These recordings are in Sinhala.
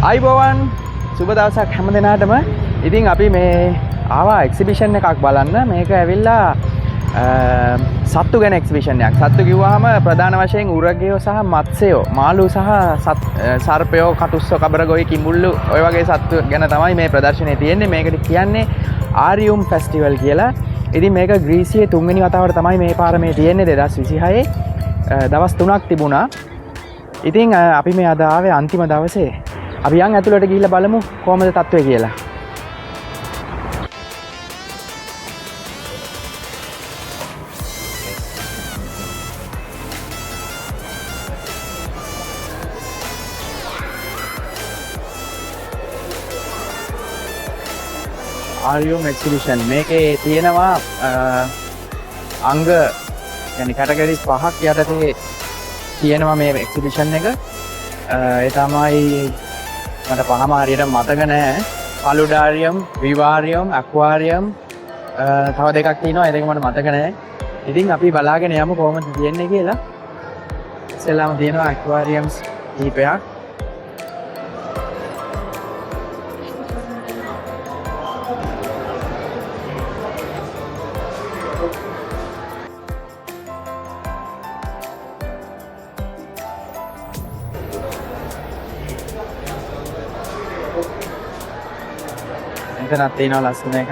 අයිබෝවන් සුබ දවසක් හැම දෙනාටම. ඉතින් අපි මේ ආවා එක්සිබිෂන් එකක් බලන්න. මේක ඇවිල්ලා සත්තු ගැන එක්සිබිෂන් එකක්. සත්තු කිව්වහම ප්‍රධාන වශයෙන් උරගයෝ සහ මත්ස්‍යයෝ, මාළු සහ සර්පයෝ, කටුස්සෝ, කබරගොයි, කිඹුල්ලු ඔය වගේ සත්තු ගැන තමයි මේ ප්‍රදර්ශනය තියෙන්නේ. මේකට කියන්නේ ආරියුම් ෆෙස්ටිවල් කියලා. ඉතින් මේක ග්‍රීසියේ 3 වෙනි වතාවට තමයි මේ පාර මේ තියෙන්නේ 2026 දවස් 3ක් තිබුණා. ඉතින් අපි මේ අද ආවේ අන්තිම දවසේ. අපි යන් ඇතුළට ගිහිල්ලා බලමු කොහමද තත්ත්වය කියලා. ආරියුම් එක්සිබිෂන් මේකේ තියෙනවා අංග يعني කැටගරිස් 5ක් යටතේ තියෙනවා මේ එක්සිබිෂන් එක. ඒ තමයි මට පහම හරියට මතක නැහැ. පලුඩාරියම්, විවාරියම්, ඇක්වාරියම් තව දෙකක් තියෙනවා. ඒ දෙක මට මතක නැහැ. ඉතින් අපි බලාගෙන යමු කොහොමද තියෙන්නේ කියලා. ඉස්සෙල්ලාම තියෙනවා ඇක්වාරියම්ස් කීපයක්. එතනක් තියෙනවා ලස්සන එකක්.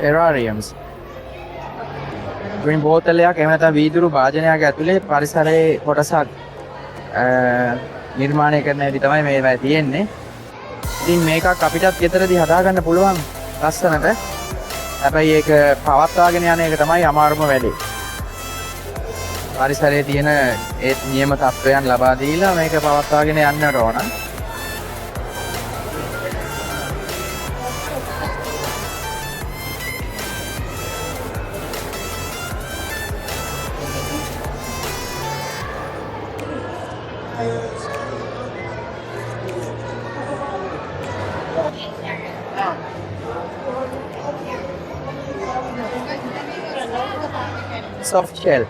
terrariums. green බෝතලයක් එහෙම නැත්නම් වීදුරු භාජනයක් ඇතුලේ පරිසරයේ කොටසක් නිර්මාණය කරන හැටි තමයි මේවා තියෙන්නේ. ඉතින් මේකක් අපිටත් ගෙදරදී හදාගන්න පුළුවන් ලස්සනට. හැබැයි ඒක පවත්වාගෙන යන එක තමයි අමාරුම වැඩේ. පරිසරයේ තියෙන ඒ නියම තත්ත්වයන් ලබා දීලා මේක පවත්වාගෙන යන්නට ඕන. Soft shell.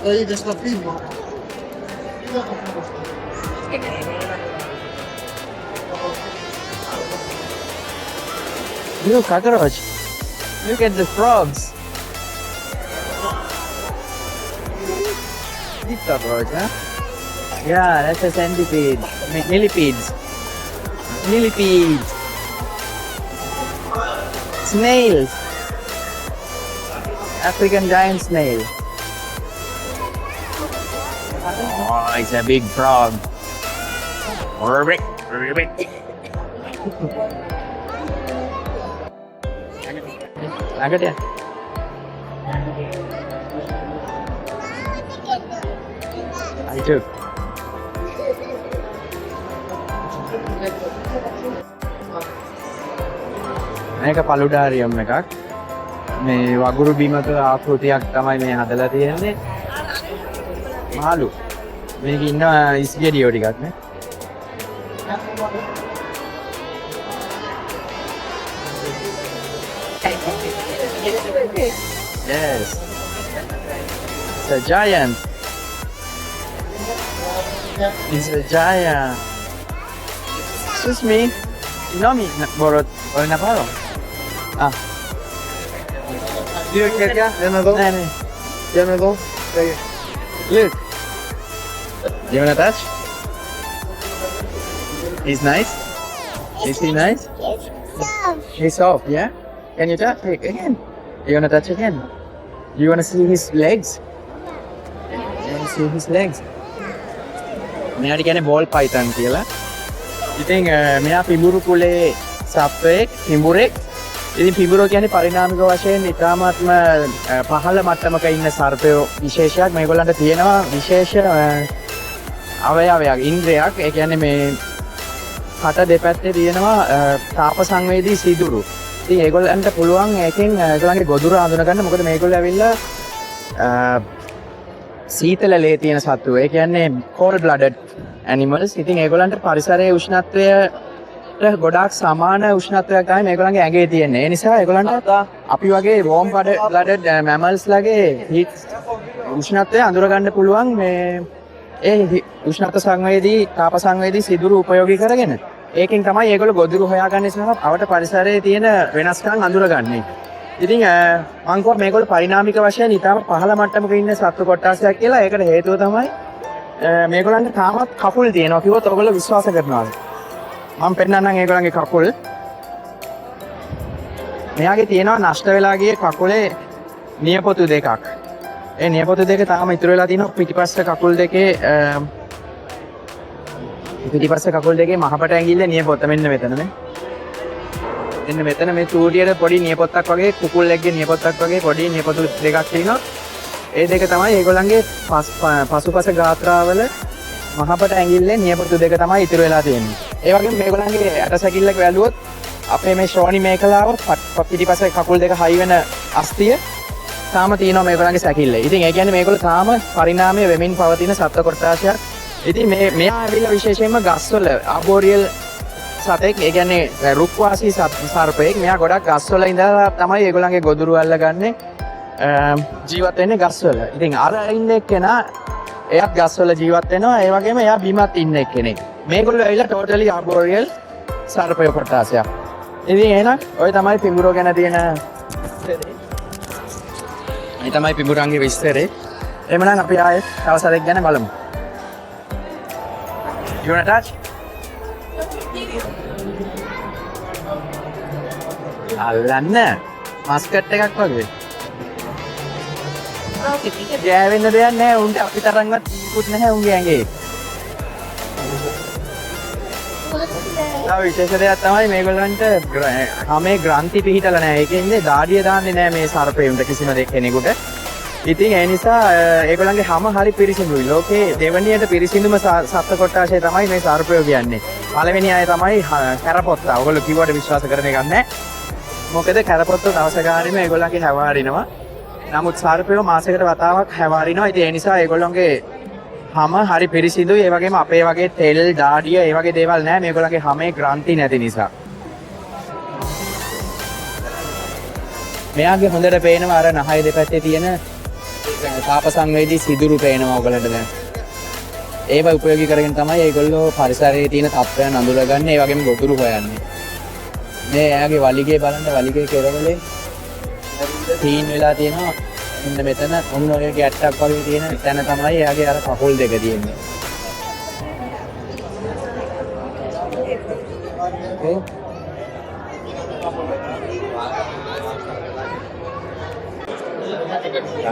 Ahí está firme. Look, cockroach. Look at the frogs. This cockroach, huh? Yeah, that's a centipede. Millipedes. Millipedes. Snails. African giant snail. Oh, it's a big frog. Ribbit, ribbit. Agad yan. I do. මේක පලුඩාරියම් එකක්. මේ වගුරු බිමක ආකෘතියක් තමයි මේ හදලා තියෙන්නේ. මාළු. මේක ඉන්න ඉස්ගෙඩියෝ ටිකක් නේ. Yes. It's a giant. It's a giant. Excuse me. You know me, Borot. Or Naparo? Ah. Diga que acá, ya me dos. No. Ya me dos. Look. You wanna touch? He's nice. Is he nice? He's soft, yeah? Can you touch it again? You wanna touch again? You wanna see his legs? You wanna see his legs? මෙයාට කියන්නේ බෝල් පයිතන් කියලා. ඉතින් මෙයා පිඹුරු කුලේ සත්වයෙක්, පිඹුරෙක්. ඉතින් පිඹුරෝ කියන්නේ පරිණාමික වශයෙන් ඉතාමත්ම පහළ මට්ටමක ඉන්න සර්පයෝ විශේෂයක්. මේගොල්ලන්ට තියෙනවා විශේෂ අවයවයක්, ඉන්ද්‍රයක්. ඒ කියන්නේ මේ කට දෙපැත්තේ තියෙනවා තාප සංවේදී සිදුරු. ඉතින් ඒගොල්ලන්ට පුළුවන් ඒකෙන් ඒගොල්ලන්ගේ ගොදුර අඳුනගන්න. මොකද මේගොල්ලෝ ඇවිල්ලා සීතල ලේ තියෙන සත්තු. ඒ කියන්නේ cold blooded animals. ඉතින් ඒගොල්ලන්ට පරිසරයේ උෂ්ණත්වයට ගොඩාක් සමාන උෂ්ණත්වයක් තමයි මේගොල්ලන්ගේ ඇඟේ තියෙන්නේ. ඒ නිසා ඒගොල්ලන්ට අපි වගේ warm blooded mammals ලගේ heat උෂ්ණත්වය අඳුර ගන්න පුළුවන් මේ ඒ උෂ්ණත්ව සංවේදී තාප සංවේදී සිදුරු උපයෝගී කරගෙන. ඒකෙන් තමයි ඒගොල්ලෝ ගොදුරු හොයාගන්නේ සහ අවට පරිසරයේ තියෙන වෙනස්කම් අඳුරගන්නේ. ඉතින් මම කිව්වා මේගොල්ලෝ පරිණාමික වශයෙන් ඉතාම පහළ මට්ටමක ඉන්න සත්තු කොට්ටාසයක් කියලා. ඒකට හේතුව තමයි මේගොල්ලන්ට තාමත් කකුල් තියෙනවා කිව්වොත් ඔයගොල්ලෝ විශ්වාස කරනවාද? මම පෙන්නන්නම් ඒගොල්ලන්ගේ කකුල්. මෙයාගේ තියෙනවා නෂ්ට වෙලා ගිය කකුලේ නියපොතු දෙකක්. ඒ නියපොතු දෙක තාම ඉතුරු වෙලා තියෙනවා පිටිපස්ස කකුල් දෙකේ මහපට ඇඟිල්ලේ නියපොත්ත මෙන්න මෙතන නේ. එන්න මෙතන මේ චූටියට පොඩි නියපොත්තක් වගේ කුකුල්ලෙක්ගේ නියපොත්තක් වගේ පොඩි නියපොතු දෙකක් තියෙනවා. ඒ දෙක තමයි ඒගොල්ලන්ගේ පසුපස ගාත්‍රාවල මහපට ඇඟිල්ලේ නියපොතු දෙක තමයි ඉතුරු වෙලා තියෙන්නේ. ඒ වගේම මේගොල්ලන්ගේ ඇටසැකිල්ලක වැළුවොත් අපේ මේ ශ්‍රෝණි මේකලාව පිටිපස කකුල් දෙක හයි වෙන අස්තිය තාම තියෙනවා මේගොල්ලන්ගේ සැකිල්ලේ. ඉතින් ඒ කියන්නේ මේගොල්ලෝ තාම පරිණාමය වෙමින් පවතින සත්ත්ව කොට්ටාසයක්. ඉතින් මෙයා ඇවිල්ලා විශේෂයෙන්ම ගස්වල ආබෝරියල් සතෙක්. ඒ කියන්නේ රුක්වාසී සර්පයෙක්. මෙයා ගොඩක් ගස්වල ඉඳලා තමයි ඒගොල්ලන්ගේ ගොදුරු අල්ලගන්නේ. ජීවත් වෙන්නේ ගස්වල. ඉතින් අර ඉන්න එක්කෙනා එයාත් ගස්වල ජීවත් වෙනවා. ඒ වගේම එයා බිමත් ඉන්න එක්කෙනෙක්. මේගොල්ලෝ ඇවිල්ලා ටෝටලි ආබෝරියල් සර්පය කොට්ටාසයක්. ඉතින් එහෙනම් ඔය තමයි පිඹුරෝ ගැන තියෙන මේ තමයි පිඹුරන්ගේ විස්තරේ. එhmenan අපි ආයෙත් තව සතෙක් ගැන බලමු. You wanna touch? අල්ලන්න මස්කට් එකක් වගේ. ගෑවෙන්න දෙයක් නැහැ. උන්ට අපි තරම්වත් මුකුත් නැහැ උන්ගේ ඇඟේ. විශේෂ දෙයක් තමයි මේගොල්ලන්ට හැමේ ග්‍රන්ථි පිහිටලා නැහැ. ඒකෙන්ද දාඩිය දාන්නේ නැහැ මේ සර්පෙුන්ට කිසිම කෙනෙකුට. ඉතින් ඒ නිසා ඒගොල්ලන්ගේ හැම හරි පිරිසිදුයි. ලෝකේ දෙවැනියට පිරිසිදුම සත්ත්ව කොට්ටාශය තමයි මේ සර්පයෝ කියන්නේ. පළවෙනි අය තමයි කැරපොත්තා. ඔයගොල්ලෝ කිව්වට විශ්වාස කරන එකක් නැහැ. මොකද කැරපොත්තා දවස ගානෙම ඒගොල්ලන්ගේ හැවාරිනවා. නමුත් සර්පයෝ මාසයකට වතාවක් හැවාරිනවා. ඉතින් ඒ නිසා ඒගොල්ලන්ගේ හැම හරි පිරිසිදුයි. ඒ වගේම අපේ වගේ තෙල් දාඩිය ඒ වගේ දේවල් නැහැ. මේගොල්ලන්ගේ හැමේ ග්‍රන්ථි නැති නිසා. මෙයාගේ හොඳට පේනවා අර නහය දෙපැත්තේ තියෙන තාප සංවේදී සිදුරු පේනවා ඔයගලන්ට දැන්. ඒව උපයෝගී කරගෙන තමයි ඒගොල්ලෝ පරිසරයේ තියෙන තත්ත්වයන් අඳුරගන්නේ. ඒ වගේම ගොදුරු හොයන්නේ. මේ එයාගේ වලිගේ බලන්න වලිගේ කෙරවලේ තීන් වෙලා තියෙනවා. මෙන්න මෙතන ඔන්න ඔය ගැට්ටක් වගේ තියෙන තැන තමයි එයාගේ අර කකුල් දෙක තියෙන්නේ.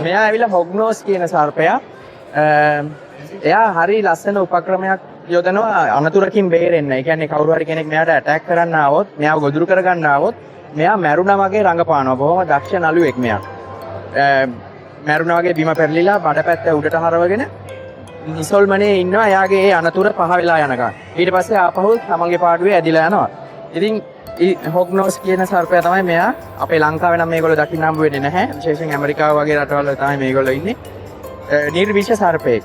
මෙයා ඇවිල්ලා හොග්නෝස් කියන සර්පයා. එයා හරි ලස්සන උපක්‍රමයක් යොදනවා අනතුරකින් බේරෙන්න. ඒ කියන්නේ කවුරු හරි කෙනෙක් මෙයාට ඇටැක් කරන්න ආවොත්, මෙයාව ගොදුරු කරගන්න ආවොත්, මෙයා මැරුණා වගේ රඟපානවා. බොහොම දක්ෂ නළුවෙක් මෙයා. මැරුණා වගේ බිම පෙරලිලා බඩපැත්ත උඩට හරවගෙන ඉසොල්මනේ ඉන්නවා. එයාගේ ඒ අනතුර පහ වෙලා යනකම්. ඊට පස්සේ ආපහු තමන්ගේ පාඩුවේ ඇදිලා යනවා. ඉතින් හොග්නෝස් කියන සර්පයා තමයි මෙයා. අපේ ලංකාවේ නම් මේගොල්ලෝ දකින්න හම්බ වෙන්නේ නැහැ. විශේෂයෙන් ඇමරිකාව වගේ රටවල තමයි මේගොල්ලෝ ඉන්නේ. නිර්විෂ සර්පයෙක්.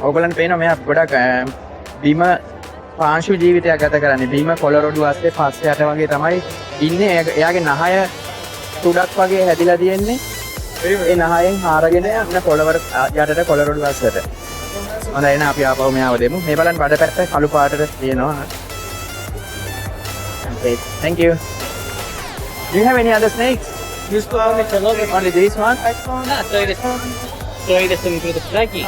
ඔයගොල්ලන්ට පේනවා මෙයා ගොඩක් බිම පාංශු ජීවිතයක් ගත කරන්නේ. බිම කොළරොඩු අස්සේ පස්සේ යට වගේ තමයි ඉන්නේ. එයාගේ නහය තුඩක් වගේ හැදිලා තියෙන්නේ. ඒ නහයෙන් හාරගෙන යන පොළවර යටට කොළරොඩු අස්සට. හොඳයි එහෙනම් අපි ආපහු මෙයාව දෙමු. මේ බලන්න බඩපැත්ත කළු පාටට තියෙනවා. Okay, thank you. Do you have any other snakes? This one is a little bit. Only this one? No, so it is. Slide us into the tracking.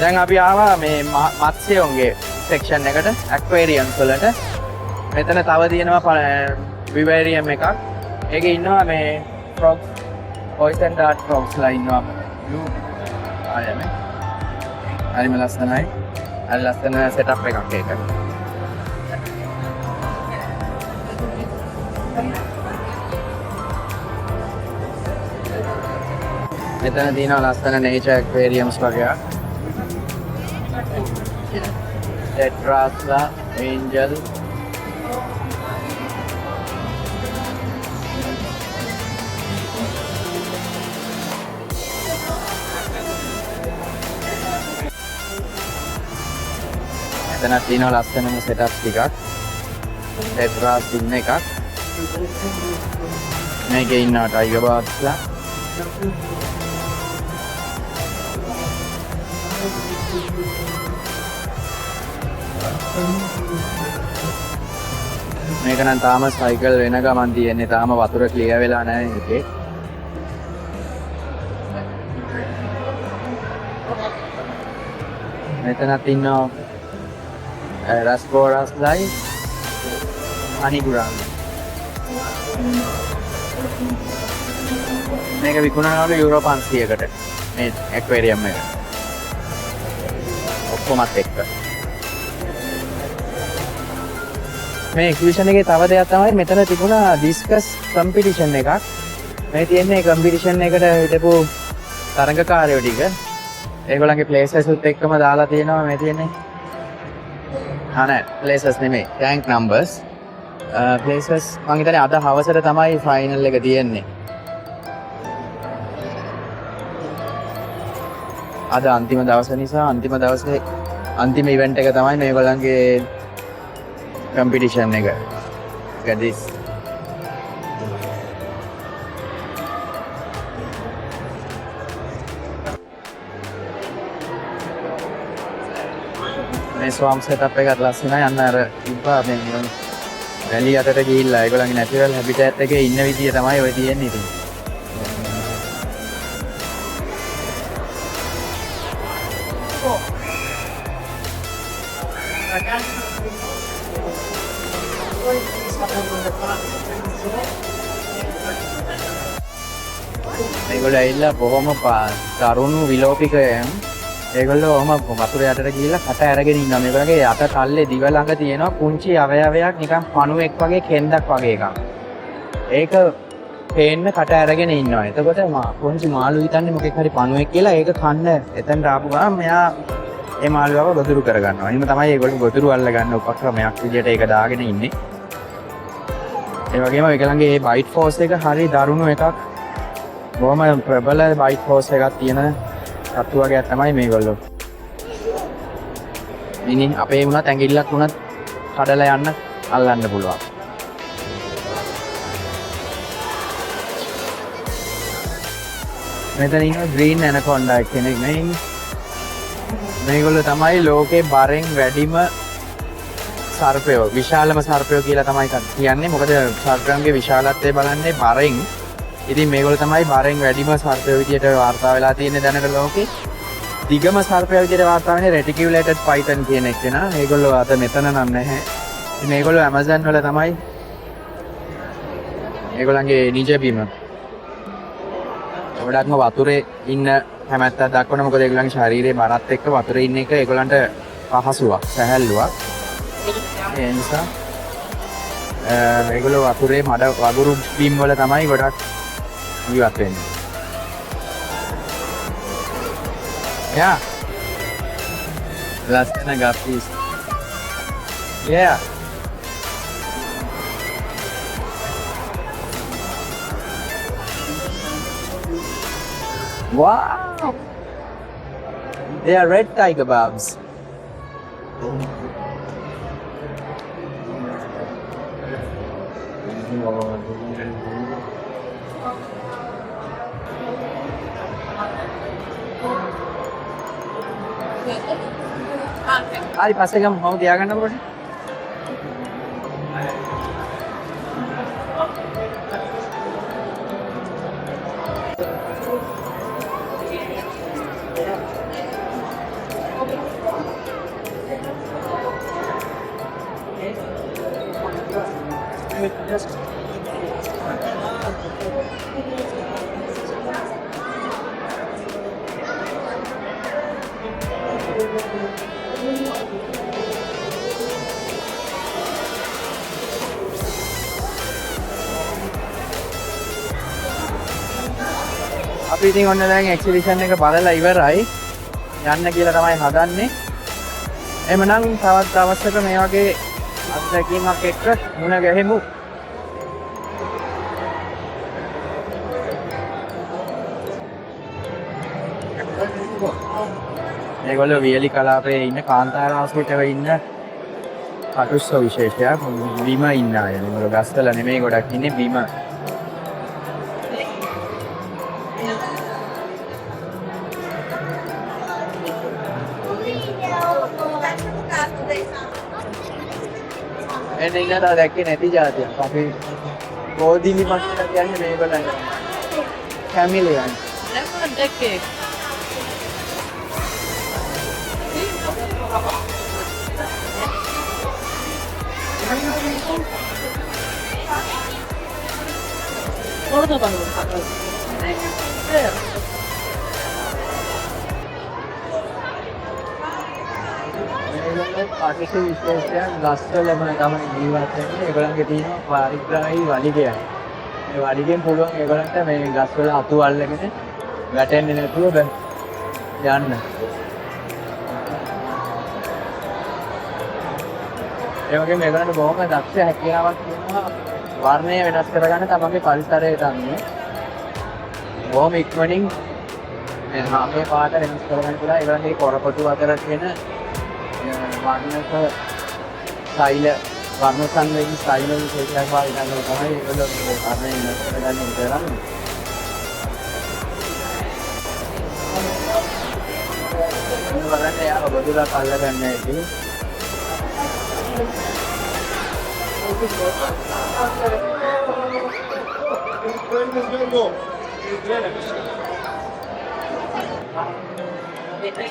දැන් අපි ආවා මේ මත්ස්‍යයන්ගේ සෙක්ෂන් එකට ඇක්වේරියම්ස් වලට. මෙතන තව තියෙනවා විවේරියම් එකක්. ඒකේ ඉන්නවා මේ frogs, poison dart frogs ලා ඉන්නවා. ආයෙම. හරිම ලස්සනයි. හරි ලස්සන setup එකක් ඒක. මෙතන තියෙනවා ලස්සන nature aquariums වගේ. Tetrasa, angel. මෙතන තියෙනවා ලස්සනම setup ටිකක්. Tetras ඉන්න එකක්. මේකේ ඉන්නවා tiger baths ලා. මේක නම් තාම සයිකල් වෙන ගමන් තියෙන්නේ. තාම වතුර ක්ලියර් වෙලා නැහැ ඒකේ. මෙතනත් ඉන්නවා රස්බෝරස් ලයි අනිගුරාන්. මේක විකුණනවලු යුරෝ 500කට මේ ඇක්වේරියම් එක. ඔක්කොමත් එක්ක. මේ එක්සිබිෂන් එකේ තව දෙයක් තමයි මෙතන තිබුණා ඩිස්කස් කම්පිටිෂන් එකක්. මේ තියෙන්නේ කම්පිටිෂන් එකට හිටපු තරඟකාරයෝ ටික. ඒගොල්ලන්ගේ ප්ලේසස් උත් එක්කම දාලා තියෙනවා මේ තියෙන්නේ. නෑ ප්ලේසස් නෙමෙයි රෑන්ක් නම්බර්ස්. ප්ලේසස් මං හිතන්නේ අද හවසට තමයි ෆයිනල් එක තියෙන්නේ. අද අන්තිම දවස නිසා අන්තිම දවසේ අන්තිම ඉවෙන්ට් එක තමයි මේගොල්ලන්ගේ කම්පිටිෂන් එක. ගදිස් මේ ස්වාම් සෙටප් එකත් ලස්සනයි. යන්න අර ඉබ්බා මේ වැලි අතට ගිහිල්ලා ඒගොල්ලන්ගේ නැචරල් හැබිටට් එකේ ඉන්න විදිය තමයි ඔය තියෙන්නේ ඉතින්. ඒගොල්ලෝ ඇවිල්ලා බොහොම තරුණු විලෝපිකයන්. ඒගොල්ලෝ ඔහම වතුර යටට ගිහිල්ලා කට අරගෙන ඉන්නවා. මේගොල්ලන්ගේ යට තල්ලේ දිව ළඟ තියෙනවා පුංචි අවයවයක් නිකන් පණුවෙක් වගේ කෙන්දක් වගේ එකක්. ඒක පේන්න කට අරගෙන ඉන්නවා. එතකොට පුංචි මාළු හිතන්නේ මොකෙක් හරි පණුවෙක් කියලා. ඒක කන්න එතනට ආපු ගමන් මෙයා ඒ මාළුවව ගොදුරු කරගන්නවා. එහෙම තමයි ඒගොල්ලෝ ගොදුරු අල්ලගන්න උපක්‍රමයක් විදියට ඒක දාගෙන ඉන්නේ. ඒ වගේම ඒගොල්ලන්ගේ මේ බයිට් ෆෝස් එක හරි දරුණු එකක්. බොහොම ප්‍රබල බයිට් ෆෝස් එකක් තියෙන සත්තු වර්ගයක් තමයි මේගොල්ලෝ. ඉතින් අපේ වුණත් ඇඟිල්ලක් වුණත් කඩලා යන්න අල්ලන්න පුළුවන්. මෙතන ඉන්න ග්‍රීන් ඇනකොන්ඩා කෙනෙක් නේ. මේගොල්ලෝ තමයි ලෝකේ බරෙන් වැඩිම සර්පයෝ, විශාලම සර්පයෝ කියලා තමයි කියන්නේ. මොකද සර්පයන්ගේ විශාලත්වය බලන්නේ බරෙන්. ඉතින් මේගොල්ලෝ තමයි බරෙන් වැඩිම සර්පයෝ විදියට වාර්තා වෙලා තියෙන්නේ දැනට ලෝකේ. දිගම සර්පයෝ විදියට වාර්තා වෙන්නේ රෙටිකියුලේටඩ් පයිතන් කියන එක නා. ඒගොල්ලෝ අද මෙතන නම් නැහැ. ඉතින් මේගොල්ලෝ ඇමසන් වල තමයි ඒගොල්ලන්ගේ නිජබිම. ගොඩක්ම වතුරේ ඉන්න හැමැත්තක් දක්වන. මොකද ඒගොල්ලන්ගේ ශරීරයේ බරත් එක්ක වතුරේ ඉන්න එක ඒගොල්ලන්ට පහසුවක්, සැහැල්ලුවක්. ඒ නිසා ඒගොල්ලෝ වතුරේ මඩ වගුරු බිම් වල තමයි ගොඩක් ජීවත් වෙන්නේ. Yeah. ලස්සන ගප්පීස්. Yeah. Wow. They are red tiger barbs. හරි පස්සේ ගමු. මම තියාගන්නකොට. අපි ඉතින් ඔන්න දැන් එක්සිබිෂන් එක බලලා ඉවරයි. යන්න කියලා තමයි හදන්නේ. එhmenan තවත් දවසක මේ වගේ අත්දැකීමක් එක්ක මුණ ගැහෙමු. මේගොල්ලෝ වියලි කලාපයේ ඉන්න කාන්තාර හොස්පිටලේ ඉන්න කටුස්ස විශේෂයක් බිම ඉන්න අය. මේගොල්ලෝ ගස්වල නෙමෙයි ගොඩක් ඉන්නේ බිම. එන්නේ ඉන්නට දැක්කේ නැති જાතියක්. අපි ගෝධිලි මස්ලා කියන්නේ මේගොල්ලන්. කැමිලියන්. Never decade. Orada bana bakalım. පාටික විශේෂයක් ගස්වලම තමයි ජීවත් වෙන්නේ. ඒගොල්ලන්ගේ තියෙන පරිග්‍රහී වලිගයක්. මේ වලිගෙන් පුළුවන් ඒගොල්ලන්ට මේ ගස්වල අතු අල්ලගෙන වැටෙන්නේ නැතුව යන්න. ඒ වගේම මේගොල්ලන්ට බොහොම දක්ෂ හැකියාවක් තියෙනවා වර්ණය වෙනස් කරගන්න තමන්ගේ පරිසරයට අනුව. බොහොම ඉක්මනින් මේ හැම පාට වෙනස් කරගන්න පුළුවන්. ඒගොල්ලන්ගේ කොරපොතු අතර තියෙන වර්ණක ස්ටයිල් වර්ණ සංවේදී ස්ටයිල් විශේෂයක් පාවිච්චි කරනවා තමයි ඒගොල්ලෝ මේ වර්ණය වෙනස් කරගන්න ඉතරන්නේ. මේ වර්ණය යාව බදුලා අල්ලගන්න ඇති.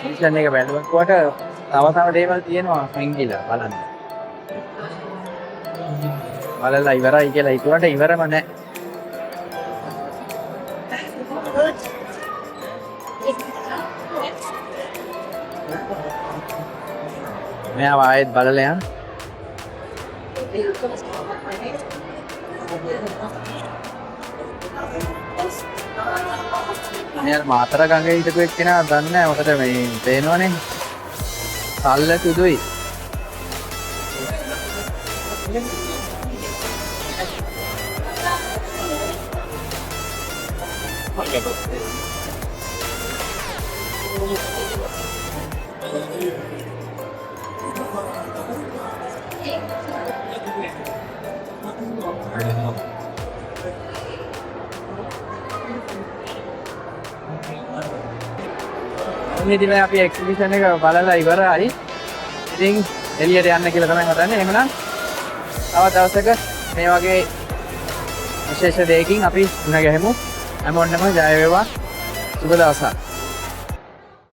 මිෂන් එක බැලුවකොට තව දේවල් තියෙනවා සංගීලා බලන්න. බලලා ඉවරයි කියලා හිතුවට ඉවරම නැහැ. මෙයා ආයෙත් බලලා යන්න. මෙයා මාතර ගඟේ හිටපු එක්කෙනා දන්නේ නැහැ. මොකද මේ පේනවනේ. සල්ල සුදුයි. ඉතින් අපි එක්සිබිෂන් එක බලලා ඉවරයි. ඉතින් එළියට යන්න කියලා තමයි හදන්නේ. එහෙමනම් තවත් දවසක මේ වගේ විශේෂ දෙයකින් අපි මුණ ගැහෙමු. හැමෝටම ජය වේවා. සුබ දවසක්.